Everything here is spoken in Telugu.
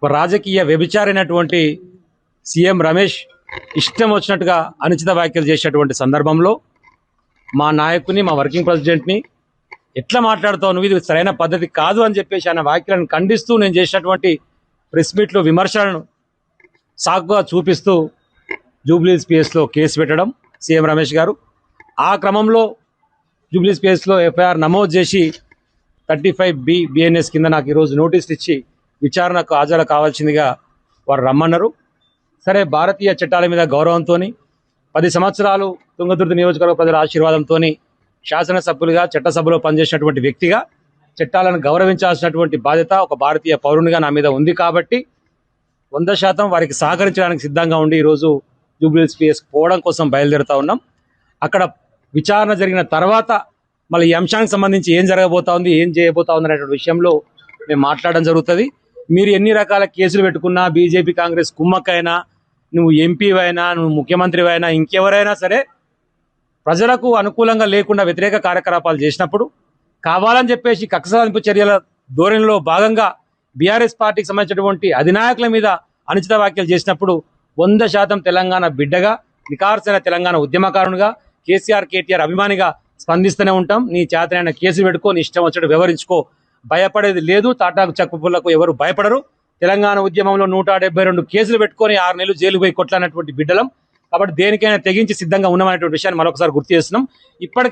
ఒక రాజకీయ వ్యభిచారైనటువంటి సీఎం రమేష్ ఇష్టం వచ్చినట్టుగా అనుచిత వ్యాఖ్యలు చేసేటువంటి సందర్భంలో మా నాయకుని, మా వర్కింగ్ ప్రెసిడెంట్ని ఎట్లా మాట్లాడుతావు నువ్వు, ఇది సరైన పద్ధతి కాదు అని చెప్పేసి ఆయన వ్యాఖ్యలను ఖండిస్తూ నేను చేసినటువంటి ప్రెస్ మీట్లో విమర్శలను సాకుగా చూపిస్తూ జూబ్లీస్ పిఎస్లో కేసు పెట్టడం సీఎం రమేష్ గారు. ఆ క్రమంలో జూబ్లీస్ పిఎస్లో ఎఫ్ఐఆర్ నమోదు చేసి 35B BNS కింద నాకు ఈరోజు నోటీసులు ఇచ్చి విచారణకు హాజరు కావాల్సిందిగా వారు రమ్మన్నారు. సరే, భారతీయ చట్టాల మీద గౌరవంతో 10 సంవత్సరాలు తుంగతుర్తి నియోజకవర్గ ప్రజల ఆశీర్వాదంతో శాసనసభ్యులుగా చట్టసభలో పనిచేసినటువంటి వ్యక్తిగా చట్టాలను గౌరవించాల్సినటువంటి బాధ్యత ఒక భారతీయ పౌరునిగా నా మీద ఉంది. కాబట్టి 100% వారికి సహకరించడానికి సిద్ధంగా ఉండి ఈరోజు జూబ్లీస్ పిఎస్ పోవడం కోసం బయలుదేరుతా ఉన్నాం. అక్కడ విచారణ జరిగిన తర్వాత మళ్ళీ ఈ అంశానికి సంబంధించి ఏం జరగబోతా ఉంది, ఏం చేయబోతా ఉంది అనేటువంటి విషయంలో మేము మాట్లాడడం జరుగుతుంది. మీరు ఎన్ని రకాల కేసులు పెట్టుకున్నా, బీజేపీ కాంగ్రెస్ కుమ్మక్కైనా, నువ్వు ఎంపీవైనా, నువ్వు ముఖ్యమంత్రివైనా, ఇంకెవరైనా సరే ప్రజలకు అనుకూలంగా లేకుండా వ్యతిరేక కార్యకలాపాలు చేసినప్పుడు కావాలని చెప్పేసి కక్ష సాధింపు చర్యల ధోరణిలో భాగంగా బీఆర్ఎస్ పార్టీకి సంబంధించినటువంటి అధినాయకుల మీద అనుచిత వ్యాఖ్యలు చేసినప్పుడు 100% తెలంగాణ బిడ్డగా, నికార్సైన తెలంగాణ ఉద్యమకారునిగా, కేసీఆర్ కేటీఆర్ అభిమానిగా స్పందిస్తూనే ఉంటాం. నీ చేతనైన కేసులు పెట్టుకో, నీ ఇష్టం వచ్చినట్టు వ్యవహరించుకో, భయపడేది లేదు. తాటాకు చెక్కుపుల్లకు ఎవరు భయపడరు. తెలంగాణ ఉద్యమంలో 172 కేసులు పెట్టుకొని 6 నెలలు జైలు పోయి కొట్లాడినటువంటి బిడ్డలం. కాబట్టి దేనికైనా తెగించి సిద్ధంగా ఉన్నామనేటువంటి విషయాన్ని మరొకసారి గుర్తు చేస్తున్నాం. ఇప్పటికే